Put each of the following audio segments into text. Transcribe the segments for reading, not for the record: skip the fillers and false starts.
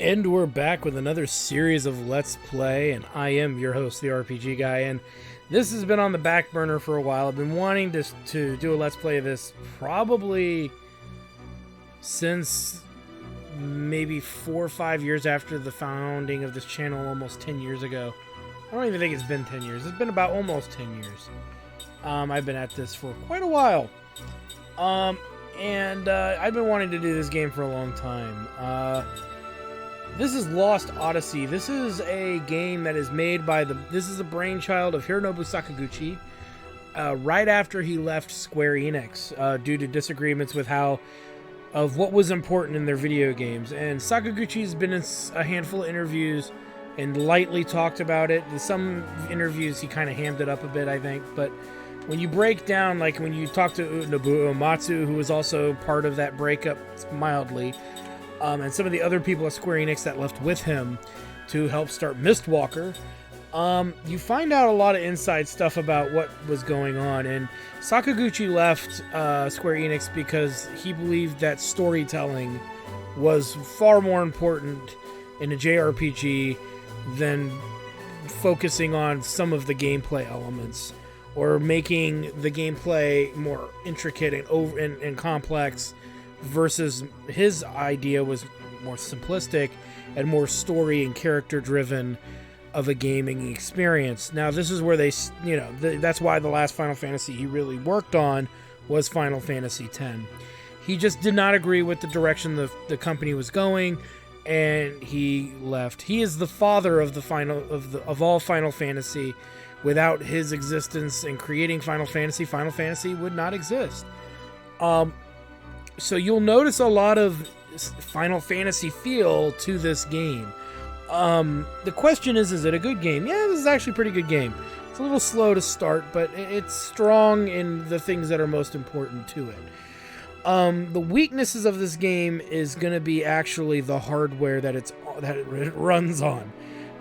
And we're back with another series of Let's Play, and I am your host, the RPG Guy, and this has been on the back burner for a while. I've been wanting to do a Let's Play of this probably since maybe 4 or 5 years after the founding of this channel, almost 10 years ago. I don't even think it's been 10 years. It's been about almost 10 years. I've been at this for quite a while. And I've been wanting to do this game for a long time. This is Lost Odyssey. This is a game that is made by this is a brainchild of Hironobu Sakaguchi, right after he left Square Enix, due to disagreements with what was important in their video games. And Sakaguchi's been in a handful of interviews and lightly talked about it. In some interviews he kind of hammed it up a bit, I think, but when you break down, like when you talk to Nobuo Uematsu, who was also part of that breakup mildly, and some of the other people at Square Enix that left with him to help start Mistwalker, you find out a lot of inside stuff about what was going on. And Sakaguchi left Square Enix because he believed that storytelling was far more important in a JRPG than focusing on some of the gameplay elements or making the gameplay more intricate and complex, versus his idea was more simplistic and more story and character driven of a gaming experience. Now this is where that's why the last Final Fantasy he really worked on was Final Fantasy X. He just did not agree with the direction the company was going, and he left. He is the father of all Final Fantasy. Without his existence in creating Final Fantasy would not exist. So you'll notice a lot of Final Fantasy feel to this game. The question is it a good game? Yeah, this is actually a pretty good game. It's a little slow to start, but it's strong in the things that are most important to it. The weaknesses of this game is going to be actually the hardware that it runs on.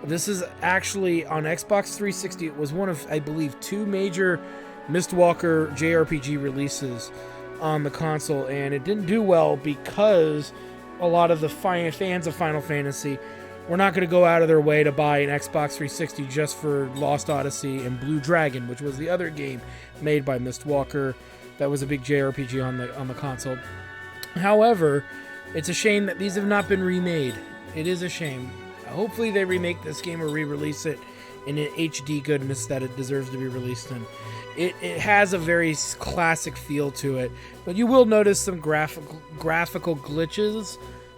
This is actually on Xbox 360. It was one of, I believe, 2 major Mistwalker JRPG releases on the console, and it didn't do well because a lot of the fans of Final Fantasy were not going to go out of their way to buy an Xbox 360 just for Lost Odyssey and Blue Dragon, which was the other game made by Mistwalker that was a big JRPG on the console. However, it's a shame that these have not been remade. It is a shame. Hopefully they remake this game or re-release it in an HD goodness that it deserves to be released in. It has a very classic feel to it, but you will notice some graphical glitches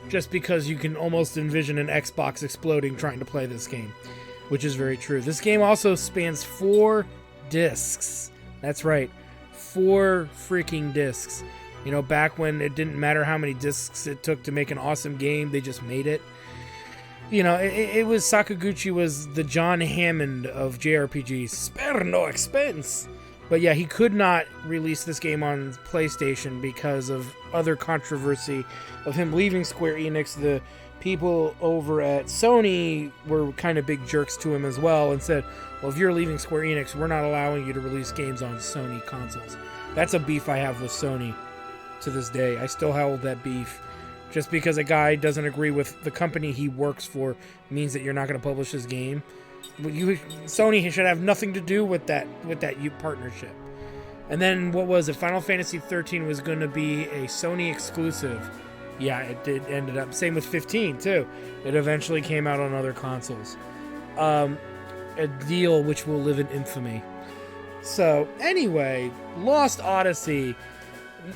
just because you can almost envision an Xbox exploding trying to play this game, which is very true. This game also spans 4 discs. That's right, 4 freaking discs. You know, back when it didn't matter how many discs it took to make an awesome game, they just made it. You know, it was Sakaguchi was the John Hammond of JRPGs. Spare no expense. But yeah, he could not release this game on PlayStation because of other controversy of him leaving Square Enix. The people over at Sony were kind of big jerks to him as well and said, well, if you're leaving Square Enix, we're not allowing you to release games on Sony consoles. That's a beef I have with Sony to this day. I still hold that beef. Just because a guy doesn't agree with the company he works for means that you're not going to publish his game. Sony should have nothing to do with that partnership. And then what was it? Final Fantasy XIII was going to be a Sony exclusive. Yeah, it did ended up. Same with 15 too. It eventually came out on other consoles. A deal which will live in infamy. So anyway, Lost Odyssey.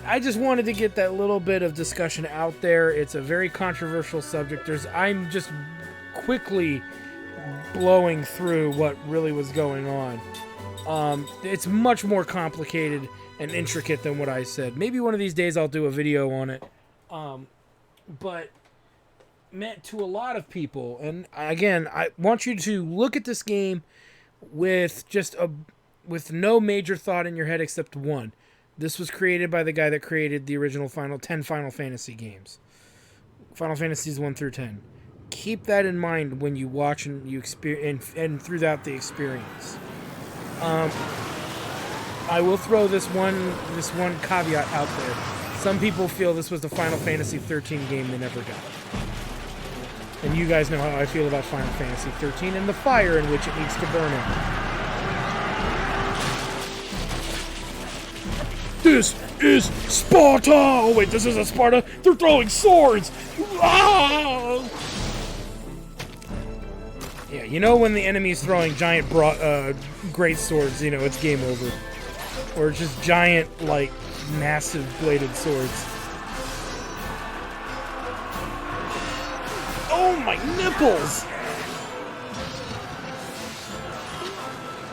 I just wanted to get that little bit of discussion out there. It's a very controversial subject. I'm just quickly blowing through what really was going on. It's much more complicated and intricate than what I said. Maybe one of these days I'll do a video on it. But meant to a lot of people. And again, I want you to look at this game with with no major thought in your head except one. This was created by the guy that created the original 10 Final Fantasy games. Final Fantasies 1 through 10. Keep that in mind when you watch and you experience and throughout the experience. I will throw this one caveat out there. Some people feel this was the Final Fantasy XIII game they never got. And you guys know how I feel about Final Fantasy XIII and the fire in which it needs to burn in. This is Sparta! Oh wait, this isn't Sparta! They're throwing swords! Ah! Yeah, you know when the enemy's throwing giant great swords, you know it's game over. Or just giant, like, massive bladed swords. Oh my nipples!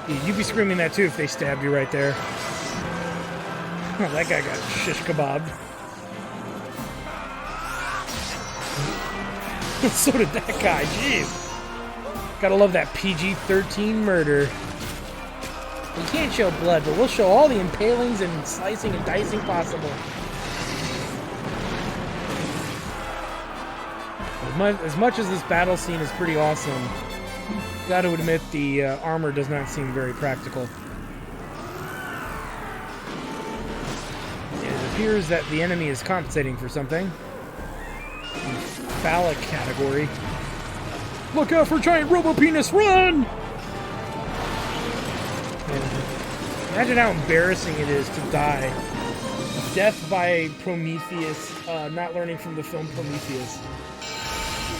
Yeah, you'd be screaming that too if they stabbed you right there. Oh, that guy got shish kebab. So did that guy, jeez. Gotta love that PG-13 murder. We can't show blood, but we'll show all the impalings and slicing and dicing possible. As much as this battle scene is pretty awesome, gotta admit the armor does not seem very practical. It appears that the enemy is compensating for something. In phallic category. Look out for giant robo-penis, run! Imagine how embarrassing it is to die. Death by Prometheus, not learning from the film Prometheus.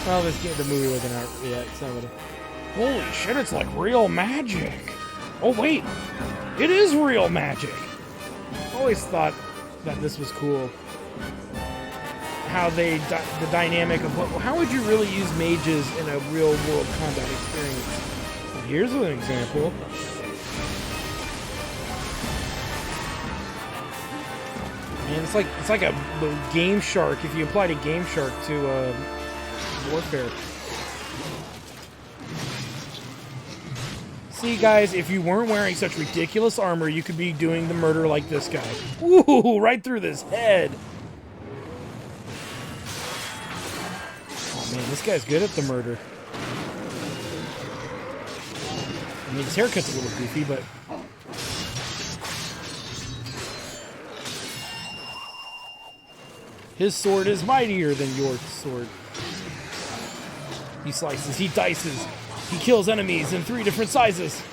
Well, the movie wasn't out yet, so... Holy shit, it's like real magic! Oh wait, it is real magic! I always thought that this was cool. How the dynamic of how would you really use mages in a real world combat experience? Well, here's an example. Man, it's like a Game Shark if you applied a Game Shark to Warfare. See, guys, if you weren't wearing such ridiculous armor, you could be doing the murder like this guy. Ooh, right through this head. Oh man, this guy's good at the murder. I mean, his haircut's a little goofy, but... His sword is mightier than your sword. He slices, he dices, he kills enemies in 3 different sizes.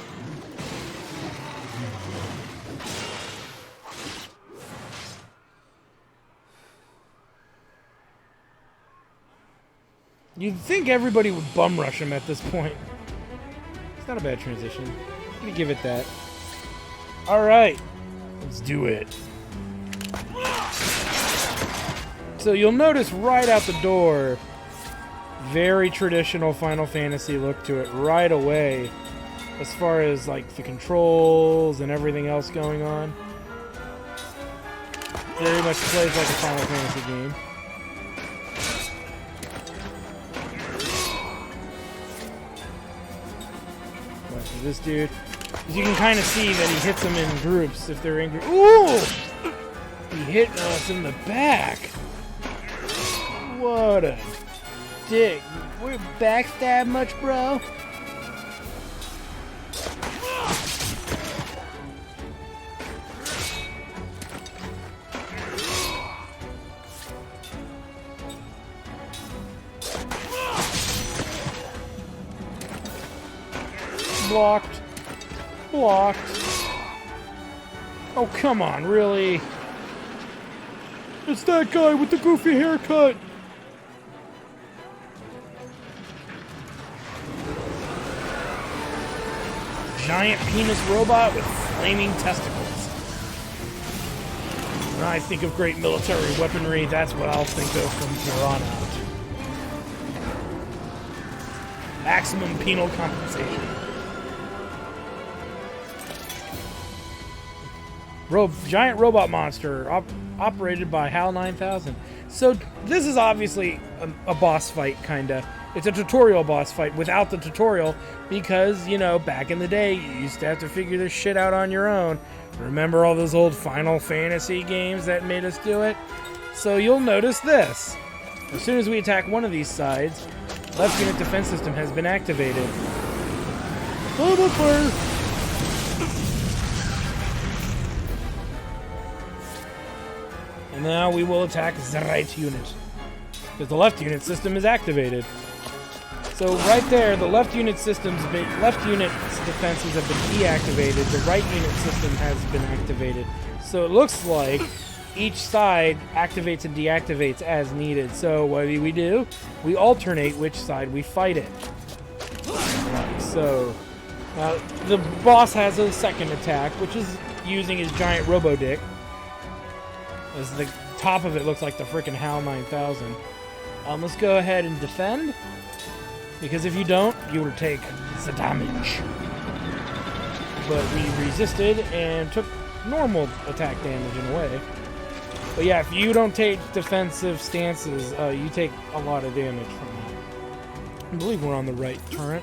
You'd think everybody would bum rush him at this point. It's not a bad transition. I'm gonna give it that. Alright, let's do it. So you'll notice right out the door, very traditional Final Fantasy look to it right away, as far as like the controls and everything else going on. Very much plays like a Final Fantasy game. Watch this dude. As you can kind of see that he hits them in groups if they're in groups. Ooh! He hit us in the back. What a dick. We're backstab much, bro? Blocked. Blocked. Oh, come on, really? It's that guy with the goofy haircut. Giant penis robot with flaming testicles. When I think of great military weaponry, that's what I'll think of from here on out. Maximum penal compensation. Giant robot monster operated by HAL 9000. So this is obviously a boss fight, kinda. It's a tutorial boss fight without the tutorial because, you know, back in the day, you used to have to figure this shit out on your own. Remember all those old Final Fantasy games that made us do it? So you'll notice this. As soon as we attack one of these sides, left unit defense system has been activated. And now we will attack the right unit, because the left unit system is activated. So right there, the left unit's defenses have been deactivated. The right unit system has been activated. So it looks like each side activates and deactivates as needed. So what do? We alternate which side we fight it. Like so. The boss has a second attack, which is using his giant robo-dick. As the top of it looks like the frickin' HAL 9000. Let's go ahead and defend. Because if you don't, you will take the damage. But we resisted and took normal attack damage in a way. But yeah, if you don't take defensive stances, you take a lot of damage from that. I believe we're on the right turret.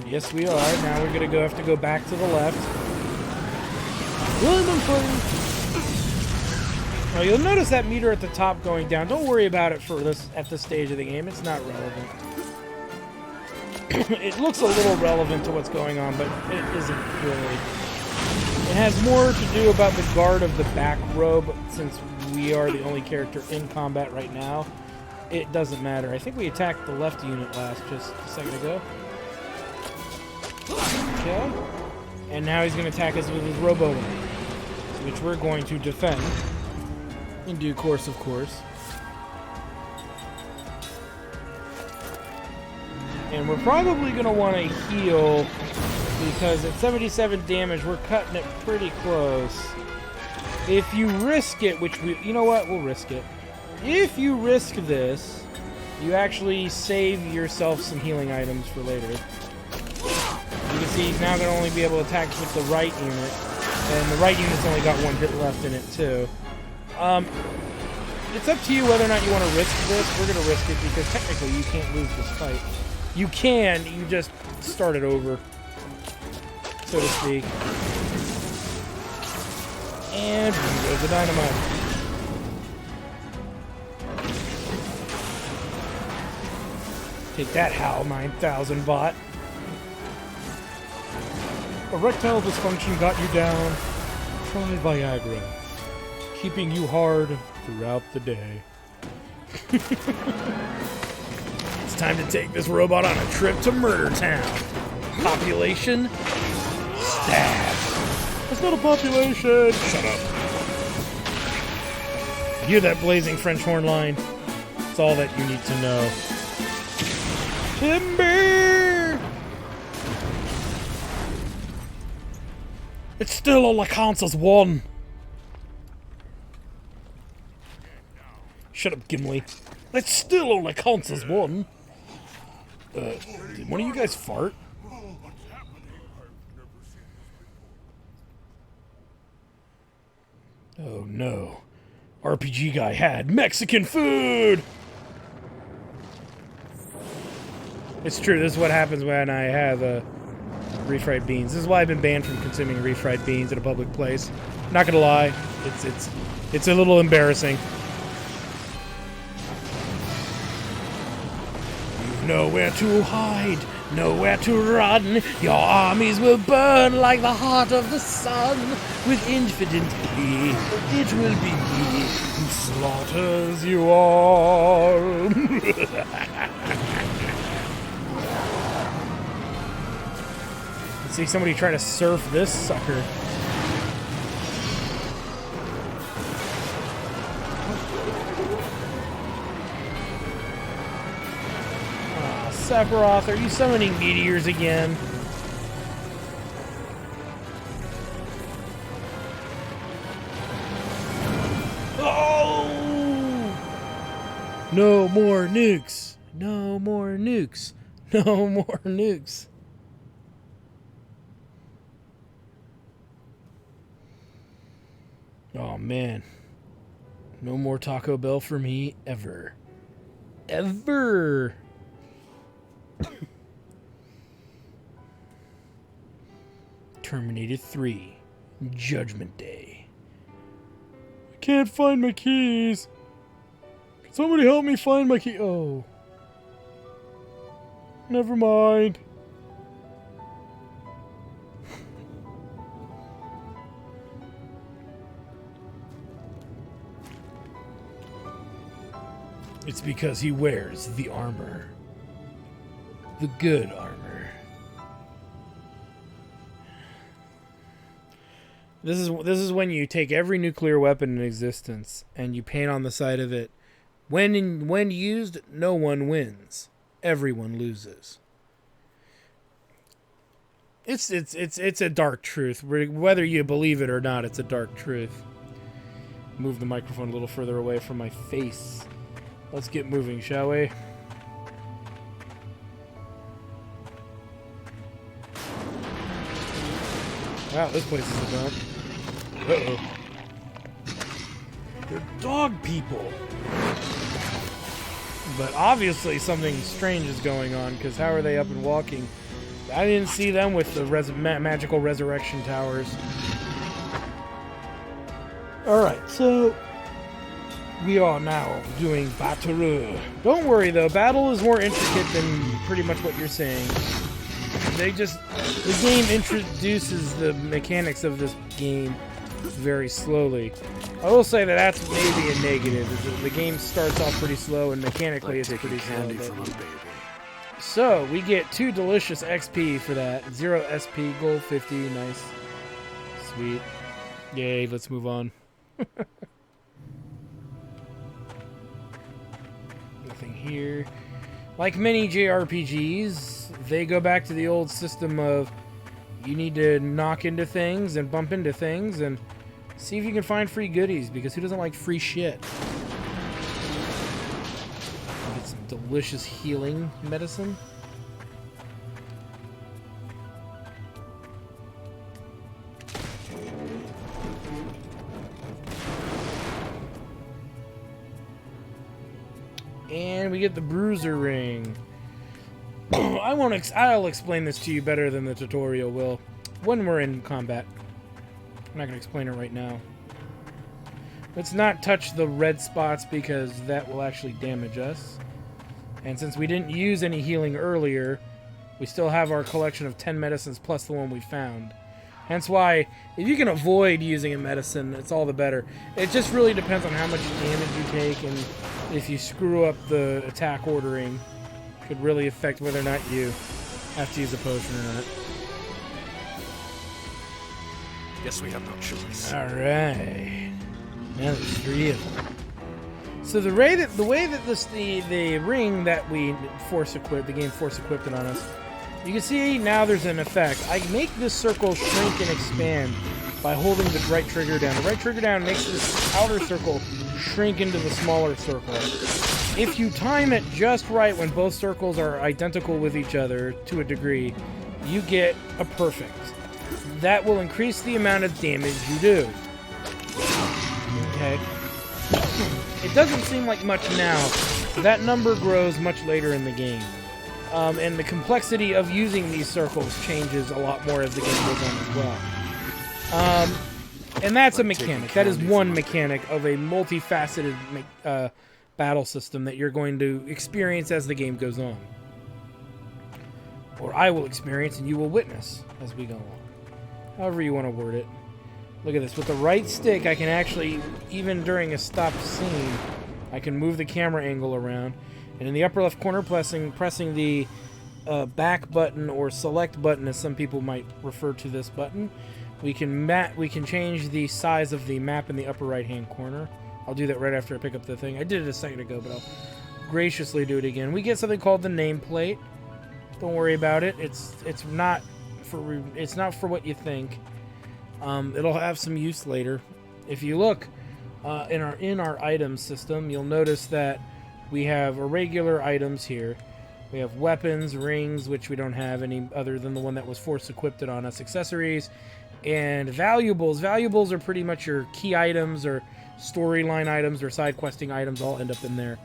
Yes, we are. Now we're gonna have to go back to the left. Now you'll notice that meter at the top going down. Don't worry about it for this at this stage of the game. It's not relevant. It looks a little relevant to what's going on, but it isn't really. It has more to do about the guard of the back row, but since we are the only character in combat right now, it doesn't matter. I think we attacked the left unit last just a second ago. Okay. And now he's going to attack us with his robo ring, which we're going to defend in due course, of course. And we're probably going to want to heal because at 77 damage, we're cutting it pretty close. If you risk it, which we... You know what? We'll risk it. If you risk this, you actually save yourself some healing items for later. You can see he's now going to only be able to attack with the right unit. And the right unit's only got one hit left in it, too. It's up to you whether or not you want to risk this. We're going to risk it because technically you can't lose this fight. You can, you just start it over, so to speak. And there's the dynamite. Take that, HAL 9000 bot. Erectile dysfunction got you down. Try Viagra. Keeping you hard throughout the day. It's time to take this robot on a trip to Murder Town. Population? Stab. That's not a population. Shut up. You hear that blazing French horn line? That's all that you need to know. Timber! It still only counts as one. Shut up, Gimli. It still only counts as one. Did one of you guys fart? Oh no. RPG guy had Mexican food! It's true, this is what happens when I have refried beans. This is why I've been banned from consuming refried beans at a public place. Not gonna lie, it's a little embarrassing. Nowhere to hide, nowhere to run. Your armies will burn like the heart of the sun. With infinite glee, it will be me who slaughters you all. Let's see somebody try to surf this sucker. Sepheroth, are you summoning meteors again? Oh! No more nukes. No more nukes. No more nukes. Oh man. No more Taco Bell for me ever. Ever. Terminator 3, Judgment Day. I can't find my keys. Can somebody help me find my key? Oh. Never mind. It's because he wears the armor. The good armor. This is when you take every nuclear weapon in existence and you paint on the side of it. When used, no one wins. Everyone loses. It's a dark truth. Whether you believe it or not, it's a dark truth. Move the microphone a little further away from my face. Let's get moving, shall we? Wow, this place is a dump. Uh-oh. They're dog people. But obviously something strange is going on, because how are they up and walking? I didn't see them with the magical resurrection towers. Alright, so we are now doing battle. Don't worry though, battle is more intricate than pretty much what you're saying. The game introduces the mechanics of this game very slowly. I will say that that's maybe a negative. The game starts off pretty slow and mechanically it's pretty slow. So, we get 2 delicious XP for that. 0 SP, gold 50, nice. Sweet. Yay, let's move on. Nothing here. Like many JRPGs, they go back to the old system of you need to knock into things and bump into things and see if you can find free goodies, because who doesn't like free shit? Get some delicious healing medicine. And we get the Bruiser Ring. I'll explain this to you better than the tutorial will when we're in combat. I'm not going to explain it right now. Let's not touch the red spots because that will actually damage us. And since we didn't use any healing earlier, we still have our collection of 10 medicines plus the one we found. Hence why, if you can avoid using a medicine, it's all the better. It just really depends on how much damage you take, and if you screw up the attack ordering, could really affect whether or not you have to use a potion or not. Guess we have no choice. Alright. Now there's 3 of them. So the way that the ring that we force equipped, the game force equipped it on us, you can see now there's an effect. I make this circle shrink and expand by holding the right trigger down. The right trigger down makes this outer circle shrink into the smaller circle. If you time it just right when both circles are identical with each other to a degree, you get a perfect. That will increase the amount of damage you do. Okay? It doesn't seem like much now. That number grows much later in the game. And the complexity of using these circles changes a lot more as the game goes on as well. And that's a mechanic. That is one mechanic of a multifaceted battle system that you're going to experience as the game goes on. Or I will experience and you will witness as we go on. However you want to word it. Look at this. With the right stick, I can actually, even during a stopped scene, I can move the camera angle around. And in the upper left corner, pressing the back button or select button, as some people might refer to this button, we can change the size of the map in the upper right hand corner. I'll do that right after I pick up the thing. I did it a second ago, but I'll graciously do it again. We get something called the nameplate. Don't worry about it. It's not for what you think. It'll have some use later. If you look in our items system, you'll notice that we have irregular items here. We have weapons, rings, which we don't have any other than the one that was force equipped on us, accessories, and valuables. Valuables are pretty much your key items or storyline items or side questing items, all end up in there.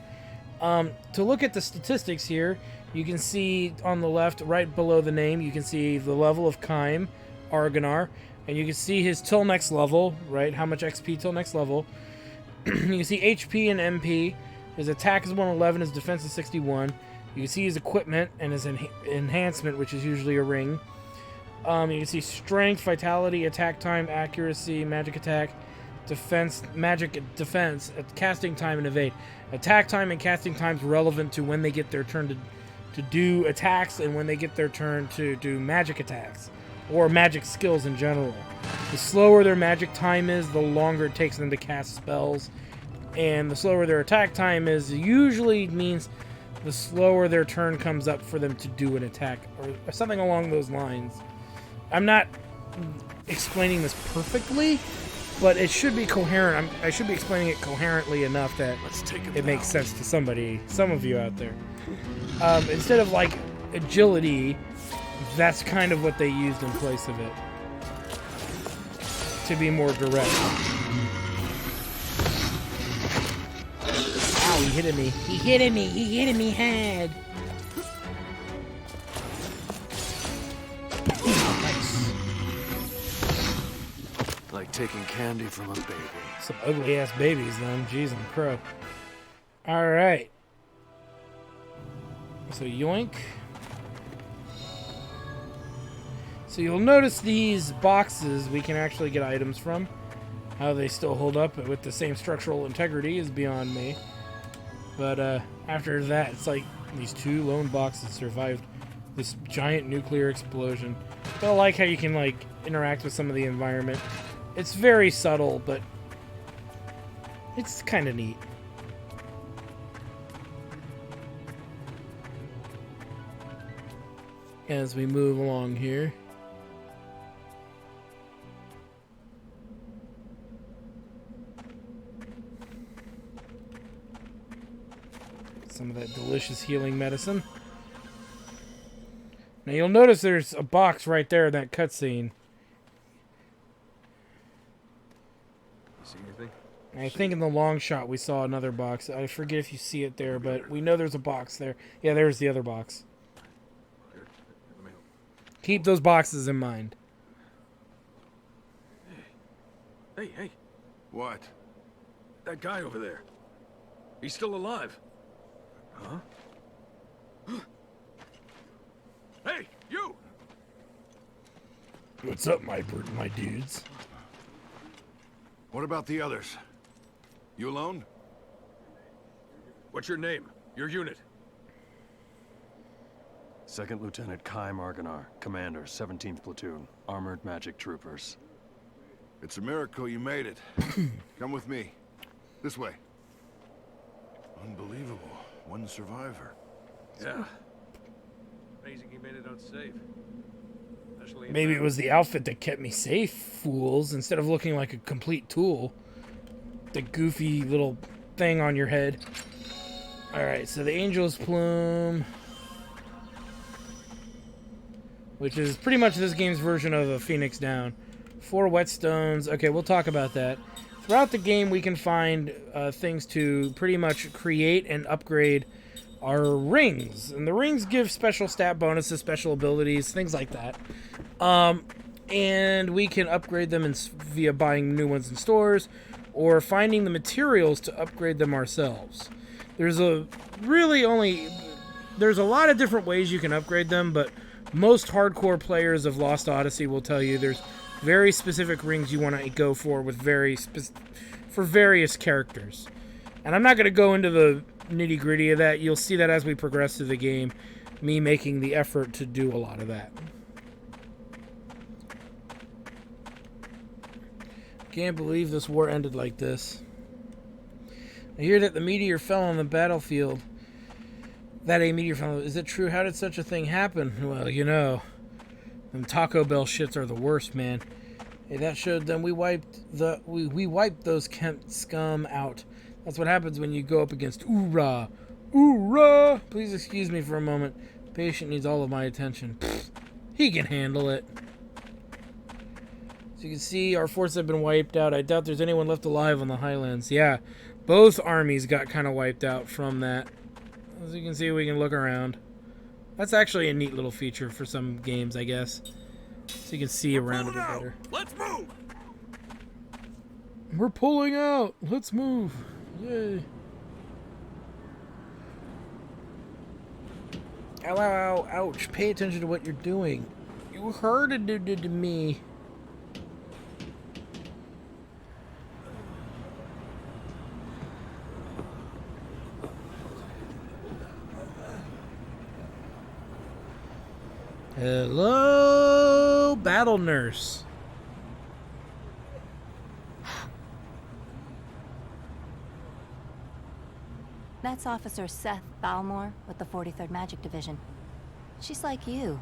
To look at the statistics here, you can see on the left, right below the name, you can see the level of Kime, Argonar, and you can see his till next level, right? How much XP till next level. You can see HP and MP. His attack is 111, his defense is 61. You can see his equipment and his enhancement, which is usually a ring. You can see strength, vitality, attack time, accuracy, magic attack, defense, magic defense, casting time, and evade. Attack time and casting time is relevant to when they get their turn to do attacks, and when they get their turn to do magic attacks or magic skills in general. The slower their magic time is, the longer it takes them to cast spells, and the slower their attack time is usually means the slower their turn comes up for them to do an attack or something along those lines. I'm not explaining this perfectly, but it should be coherent. I should be explaining it coherently enough that it makes sense to some of you out there. Instead of like agility, that's kind of what they used in place of it, to be more direct. Ow, he hit me. He hit me head. Nice. Like taking candy from a baby. Some ugly ass babies then. Jeez and crow. Alright. So yoink. So you'll notice these boxes we can actually get items from. How they still hold up with the same structural integrity is beyond me. But after that, it's like these two lone boxes survived this giant nuclear explosion. I like how you can like interact with some of the environment. It's very subtle, but it's kind of neat. As we move along here. Some of that delicious healing medicine. Now you'll notice there's a box right there in that cutscene. See anything? I think in the long shot we saw another box. I forget if you see it there, but we know there's a box there. Yeah, there's the other box. Keep those boxes in mind. Hey. What? That guy over there. He's still alive. Huh? Hey, you! What's up, my dudes? What about the others? You alone? What's your name? Your unit? Second Lieutenant Kai Marganar, Commander, 17th Platoon, Armored Magic Troopers. It's a miracle you made it. Come with me. This way. Unbelievable. One survivor. Yeah. Amazing he made it out safe. Especially Maybe it was the outfit that kept me safe, fools, instead of looking like a complete tool. The goofy little thing on your head. Alright, so the Angel's Plume, which is pretty much this game's version of a Phoenix Down. 4 whetstones. Okay, we'll talk about that. Throughout the game, we can find things to pretty much create and upgrade our rings. And the rings give special stat bonuses, special abilities, things like that. And we can upgrade them via buying new ones in stores or finding the materials to upgrade them ourselves. There's a lot of different ways you can upgrade them, but most hardcore players of Lost Odyssey will tell you there's very specific rings you want to go for with for various characters. And I'm not going to go into the nitty-gritty of that. You'll see that as we progress through the game, me making the effort to do a lot of that. Can't believe this war ended like this. I hear that the meteor fell on the battlefield. That a meteor fell. Is it true? How did such a thing happen? Well, you know, them Taco Bell shits are the worst, man. Hey, that showed them we wiped those Kempt scum out. That's what happens when you go up against Oorah. Oorah! Please excuse me for a moment. The patient needs all of my attention. Pfft, he can handle it. So you can see our forces have been wiped out. I doubt there's anyone left alive on the Highlands. Yeah, both armies got kind of wiped out from that. As you can see, we can look around. That's actually a neat little feature for some games, I guess. So you can see around a bit better. Let's move! We're pulling out! Let's move! Yay! Ow, ow, ow, ouch. Pay attention to what you're doing. You hurted to me. Hello, Battle Nurse. That's Officer Seth Balmore with the 43rd Magic Division. She's like you.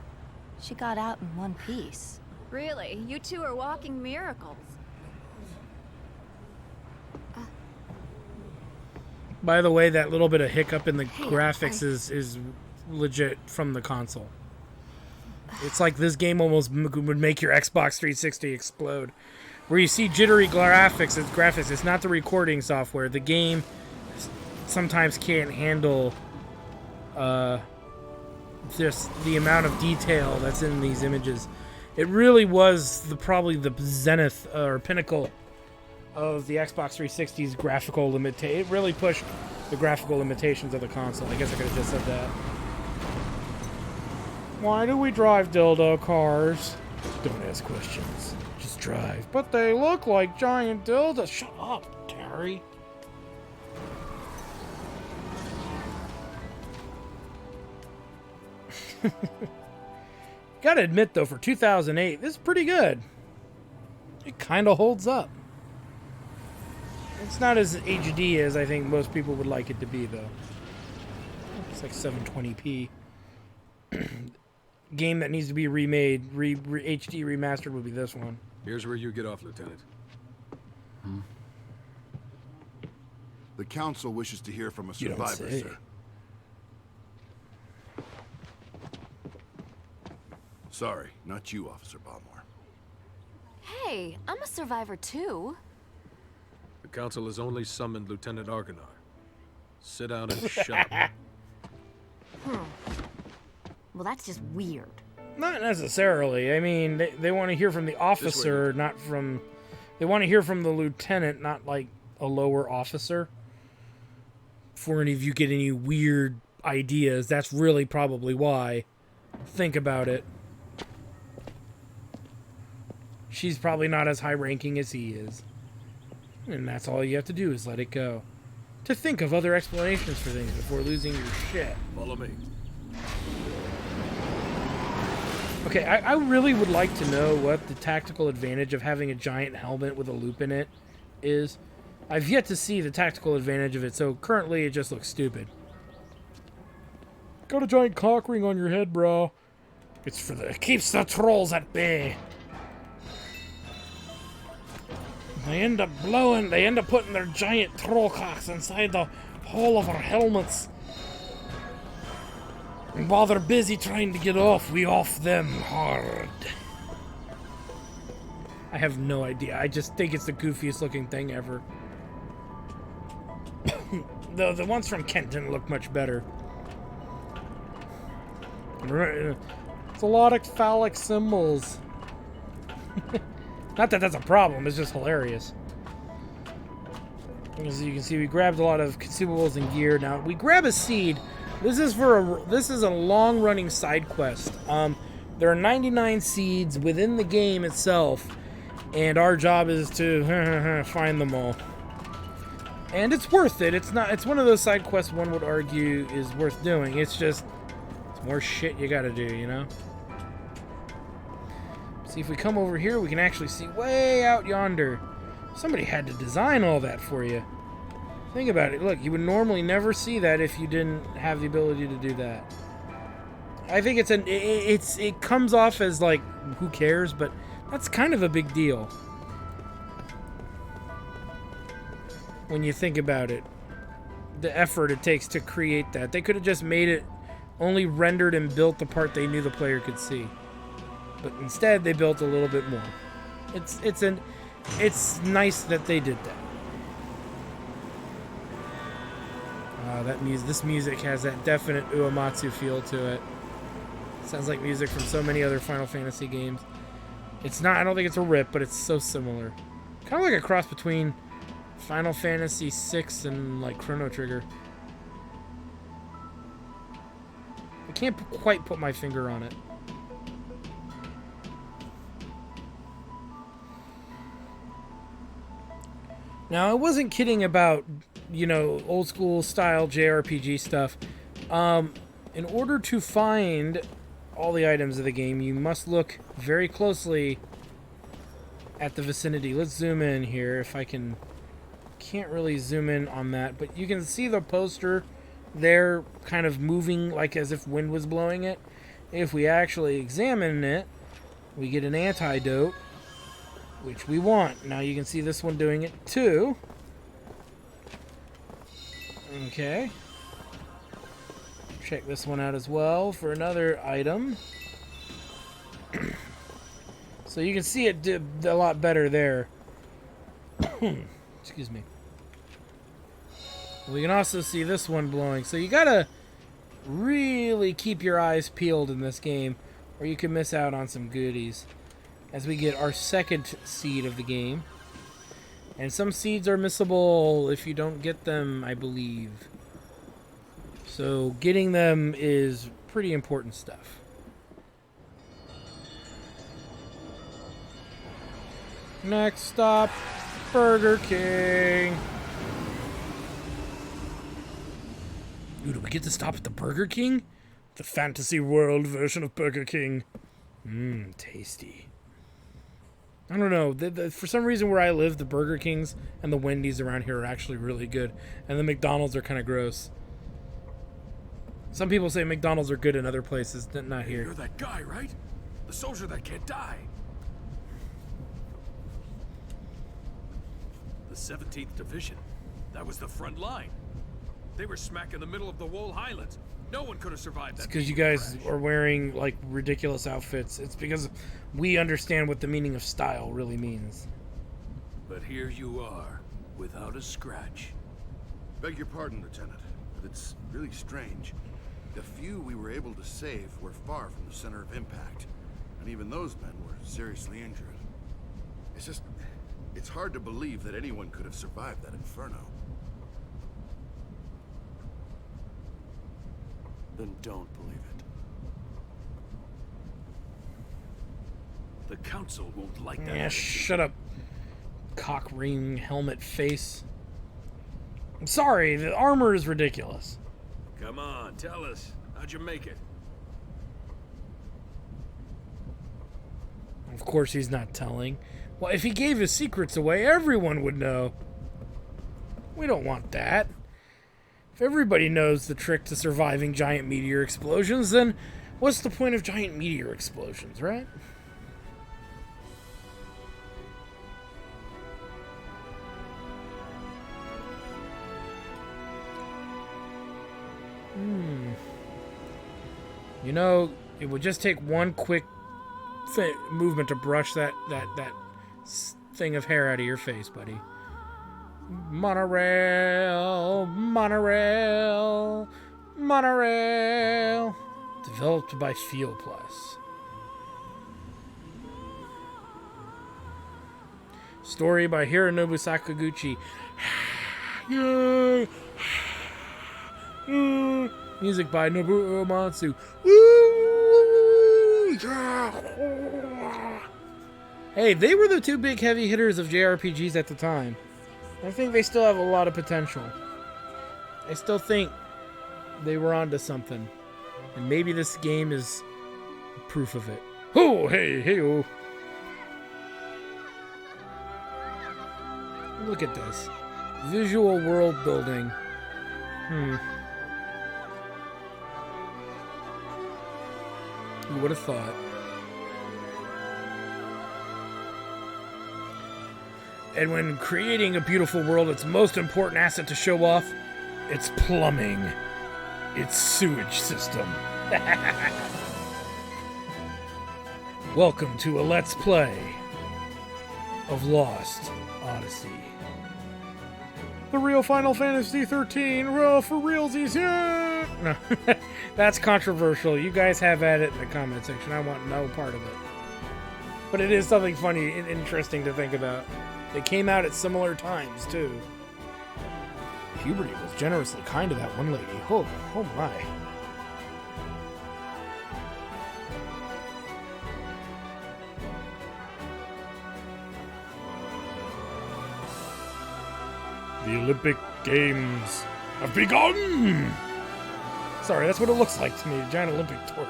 She got out in one piece. Really? You two are walking miracles. By the way, that little bit of hiccup in the graphics is legit from the console. It's like this game almost would make your Xbox 360 explode. Where you see jittery graphics, it's not the recording software. The game sometimes can't handle just the amount of detail that's in these images. It really was probably the zenith or pinnacle of the Xbox 360's graphical limitation. It really pushed the graphical limitations of the console. I guess I could have just said that. Why do we drive dildo cars? Don't ask questions. Just drive. But they look like giant dildos. Shut up, Terry. Gotta admit, though, for 2008, this is pretty good. It kind of holds up. It's not as HD as I think most people would like it to be, though. It's like 720p. Game that needs to be remade, HD remastered would be this one. Here's where you get off, Lieutenant. The Council wishes to hear from a You don't survivor, say. sir. Sorry, not you, Officer Balmore. Hey, I'm a survivor too. The Council has only summoned Lieutenant Argonar. Sit down and shut up. Well, that's just weird. Not necessarily. I mean, they want to hear from the officer, not from... They want to hear from the lieutenant, not like a lower officer. For any of you get any weird ideas, that's really probably why. Think about it. She's probably not as high ranking as he is. And that's all you have to do is let it go. To think of other explanations for things before losing your shit. Follow me. Okay, I really would like to know what the tactical advantage of having a giant helmet with a loop in it is. I've yet to see the tactical advantage of it, so currently it just looks stupid. Got a giant cock ring on your head, bro. It's for the... It keeps the trolls at bay. They end up putting their giant troll cocks inside the hole of our helmets. And while they're busy trying to get off, we off them hard. I have no idea. I just think it's the goofiest looking thing ever. The ones from Kent didn't look much better. It's a lot of phallic symbols. Not that that's a problem, it's just hilarious. As you can see, we grabbed a lot of consumables and gear. Now, we grab a seed. This is a long-running side quest. There are 99 seeds within the game itself, and our job is to find them all. And it's worth it. It's one of those side quests one would argue is worth doing. It's more shit you gotta do, you know? See, if we come over here, we can actually see way out yonder. Somebody had to design all that for you. Think about it. Look, you would normally never see that if you didn't have the ability to do that. I think it comes off as like, who cares? But that's kind of a big deal. When you think about it. The effort it takes to create that. They could have just made it only rendered and built the part they knew the player could see. But instead, they built a little bit more. It's nice that they did that. This music has that definite Uematsu feel to it. Sounds like music from so many other Final Fantasy games. It's not. I don't think it's a rip, but it's so similar. Kind of like a cross between Final Fantasy VI and like Chrono Trigger. I can't quite put my finger on it. Now, I wasn't kidding about, old school style JRPG stuff. In order to find all the items of the game, you must look very closely at the vicinity. Let's zoom in here if I can. Can't really zoom in on that, but you can see the poster there kind of moving like as if wind was blowing it. If we actually examine it, we get an antidote, which we want. Now you can see this one doing it too. Okay. Check this one out as well for another item. So you can see it did a lot better there. Excuse me. We can also see this one blowing. So you gotta really keep your eyes peeled in this game, or you can miss out on some goodies. As we get our second seed of the game. And some seeds are missable if you don't get them, I believe. So getting them is pretty important stuff. Next stop, Burger King. Ooh, do we get to stop at the Burger King? The fantasy world version of Burger King. Mmm, tasty. I don't know. For some reason where I live, the Burger Kings and the Wendy's around here are actually really good. And the McDonald's are kind of gross. Some people say McDonald's are good in other places, not here. You're that guy, right? The soldier that can't die. The 17th Division. That was the front line. They were smack in the middle of the Wool Highlands. No one could have survived that. It's because you guys are wearing, like, ridiculous outfits. It's because we understand what the meaning of style really means. But here you are, without a scratch. Beg your pardon, Lieutenant, but it's really strange. The few we were able to save were far from the center of impact, and even those men were seriously injured. It's hard to believe that anyone could have survived that inferno. Then don't believe it. The Council won't like that. Yeah, attitude. shut up, cock ring helmet face. I'm sorry, the armor is ridiculous. Come on, tell us. How'd you make it? Of course he's not telling. Well, if he gave his secrets away, everyone would know. We don't want that. If everybody knows the trick to surviving giant meteor explosions, then what's the point of giant meteor explosions, right? You know, it would just take one quick movement to brush that thing of hair out of your face, buddy. Monorail, monorail, monorail. Developed by Feel Plus. Story by Hironobu Sakaguchi. Music by Nobuo Uematsu. Hey, they were the two big heavy hitters of JRPGs at the time. I think they still have a lot of potential. I still think they were onto something. And maybe this game is proof of it. Oh, hey, hey, oh. Look at this. Visual world building. Who would have thought? And when creating a beautiful world, its most important asset to show off, it's plumbing. Its sewage system. Welcome to a Let's Play of Lost Odyssey. The Real Final Fantasy XIII, real for realsies, yeah! No, that's controversial. You guys have at it in the comment section. I want no part of it. But it is something funny and interesting to think about. They came out at similar times, too. Puberty was generously kind to that one lady. Oh my. The Olympic Games have begun! Sorry, that's what it looks like to me, a giant Olympic torch.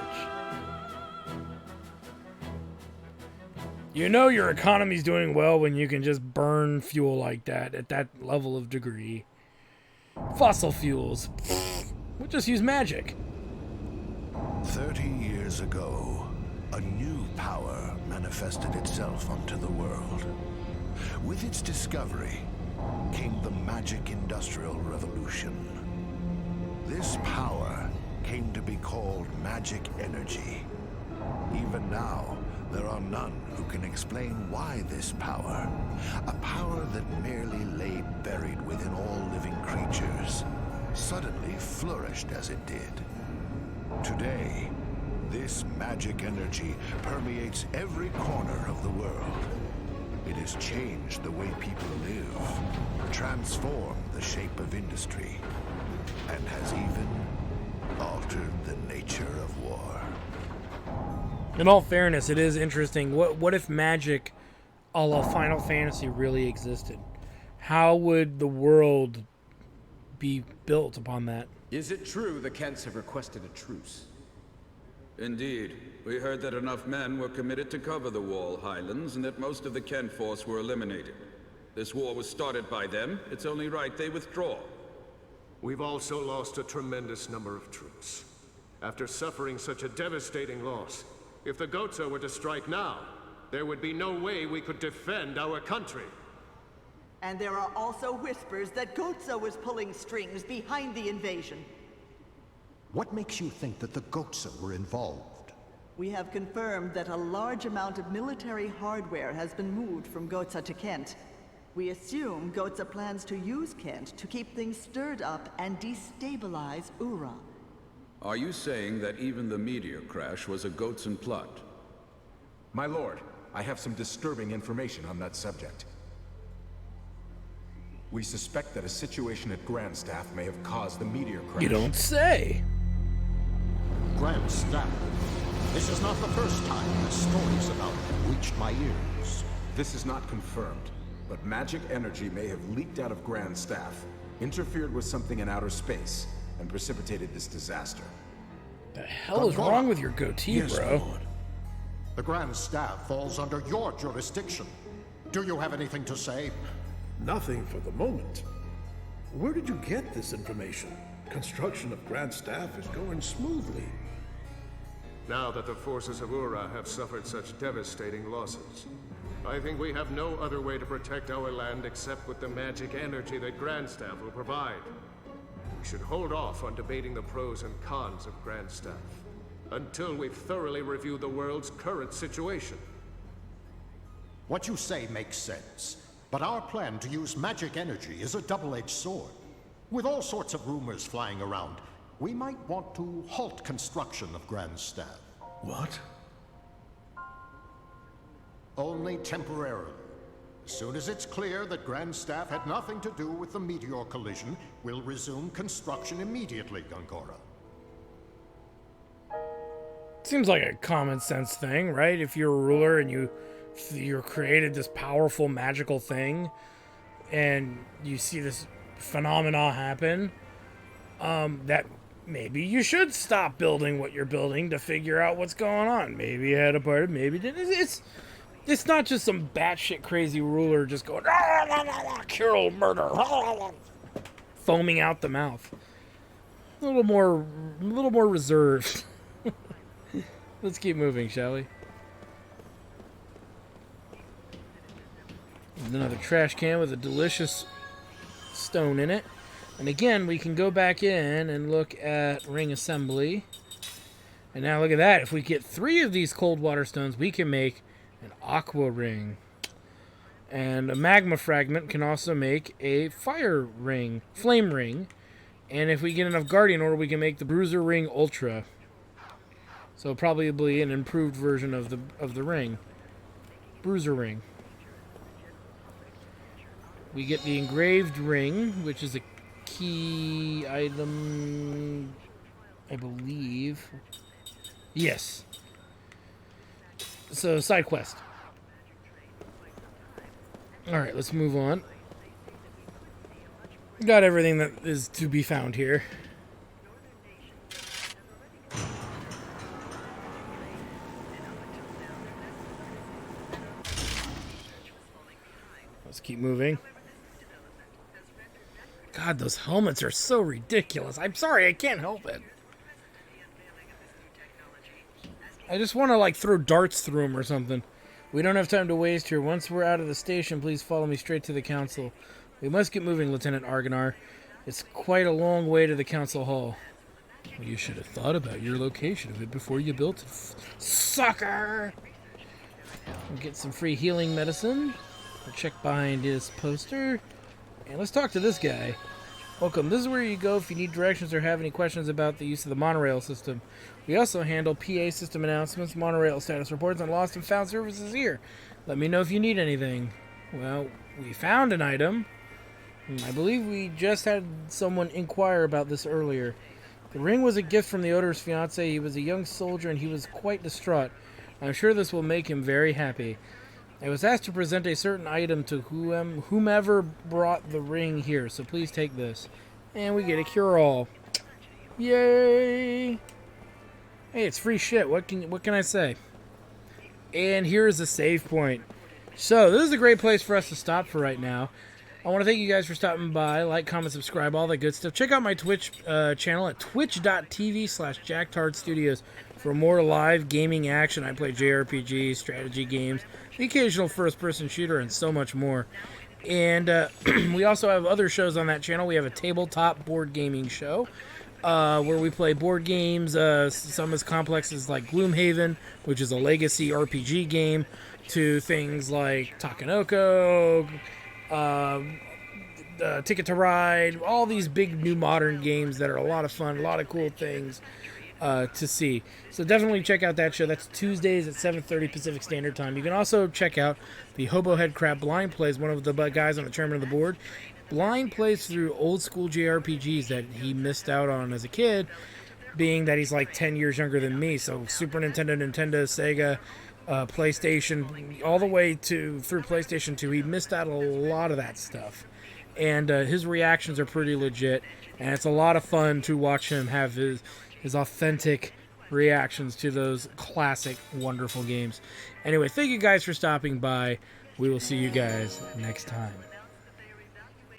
You know your economy's doing well when you can just burn fuel like that at that level of degree. Fossil fuels. We'll just use magic. 30 years ago, a new power manifested itself onto the world. With its discovery came the magic industrial revolution. This power came to be called magic energy. Even now, there are none who can explain why this power, a power that merely lay buried within all living creatures, suddenly flourished as it did. Today, this magic energy permeates every corner of the world. It has changed the way people live, transformed the shape of industry, and has even altered the nature of war. In all fairness, it is interesting. What if magic a la Final Fantasy really existed? How would the world be built upon that? Is it true the Kents have requested a truce? Indeed. We heard that enough men were committed to cover the Wall Highlands and that most of the Kent force were eliminated. This war was started by them. It's only right they withdraw. We've also lost a tremendous number of troops. After suffering such a devastating loss, if the Goatsa were to strike now, there would be no way we could defend our country. And there are also whispers that Goatsa was pulling strings behind the invasion. What makes you think that the Goatsa were involved? We have confirmed that a large amount of military hardware has been moved from Goatsa to Kent. We assume Goatsa plans to use Kent to keep things stirred up and destabilize Ura. Are you saying that even the meteor crash was a Goatsan plot? My lord, I have some disturbing information on that subject. We suspect that a situation at Grandstaff may have caused the meteor crash. You don't say. Grandstaff. This is not the first time that stories about it reached my ears. This is not confirmed, but magic energy may have leaked out of Grandstaff, interfered with something in outer space, and precipitated this disaster. The hell is wrong with your goatee, Yes, bro? Lord. The Grand Staff falls under your jurisdiction. Do you have anything to say? Nothing for the moment. Where did you get this information? Construction of Grand Staff is going smoothly. Now that the forces of Ura have suffered such devastating losses, I think we have no other way to protect our land except with the magic energy that Grandstaff will provide. We should hold off on debating the pros and cons of Grandstaff until we've thoroughly reviewed the world's current situation. What you say makes sense, but our plan to use magic energy is a double-edged sword. With all sorts of rumors flying around, we might want to halt construction of Grandstaff. What? Only temporarily. As soon as it's clear that Grandstaff had nothing to do with the meteor collision, we'll resume construction immediately, Gongora. Seems like a common sense thing, right? If you're a ruler and you're created this powerful magical thing, and you see this phenomena happen, that maybe you should stop building what you're building to figure out what's going on. Maybe you had a part of, maybe didn't. It's not just some batshit crazy ruler just going kill, murder, foaming out the mouth. A little more reserved. Let's keep moving, shall we? There's another trash can with a delicious stone in it. And again, we can go back in and look at ring assembly. And now look at that. If we get 3 of these cold water stones, we can make an aqua ring. And a magma fragment can also make a fire ring, flame ring. And if we get enough guardian ore, we can make the bruiser ring ultra. So probably an improved version of the ring. Bruiser ring. We get the engraved ring, which is a key item, I believe. Yes. So, side quest. Alright, let's move on. Got everything that is to be found here. Let's keep moving. God, those helmets are so ridiculous. I'm sorry, I can't help it. I just want to, like, throw darts through them or something. We don't have time to waste here. Once we're out of the station, please follow me straight to the council. We must get moving, Lieutenant Argonar. It's quite a long way to the council hall. Well, you should have thought about your location of it before you built it. Sucker! We'll get some free healing medicine. We'll check behind his poster. And let's talk to this guy. Welcome. This is where you go if you need directions or have any questions about the use of the monorail system. We also handle PA system announcements, monorail status reports, and lost and found services here. Let me know if you need anything. Well, we found an item. I believe we just had someone inquire about this earlier. The ring was a gift from the owner's fiancé. He was a young soldier and he was quite distraught. I'm sure this will make him very happy. I was asked to present a certain item to whomever brought the ring here, so please take this. And we get a cure-all. Yay! Hey, it's free shit. What can I say? And here is a save point. So, this is a great place for us to stop for right now. I want to thank you guys for stopping by. Like, comment, subscribe, all that good stuff. Check out my Twitch channel at twitch.tv/JacktardStudios for more live gaming action. I play JRPGs, strategy games, the occasional first-person shooter, and so much more. And we also have other shows on that channel. We have a tabletop board gaming show where we play board games, some as complex as like Gloomhaven, which is a legacy RPG game, to things like Takenoko, Ticket to Ride, all these big new modern games that are a lot of fun, a lot of cool things to see. So definitely check out that show. That's Tuesdays at 7:30 Pacific Standard Time. You can also check out the Hobo Head Crab Blind Plays, one of the guys on the chairman of the board. Blind plays through old school JRPGs that he missed out on as a kid, being that he's like 10 years younger than me. So Super Nintendo, Sega, PlayStation, all the way through PlayStation 2. He missed out a lot of that stuff. And his reactions are pretty legit. And it's a lot of fun to watch him have his authentic reactions to those classic, wonderful games. Anyway, thank you guys for stopping by. We will see you guys next time.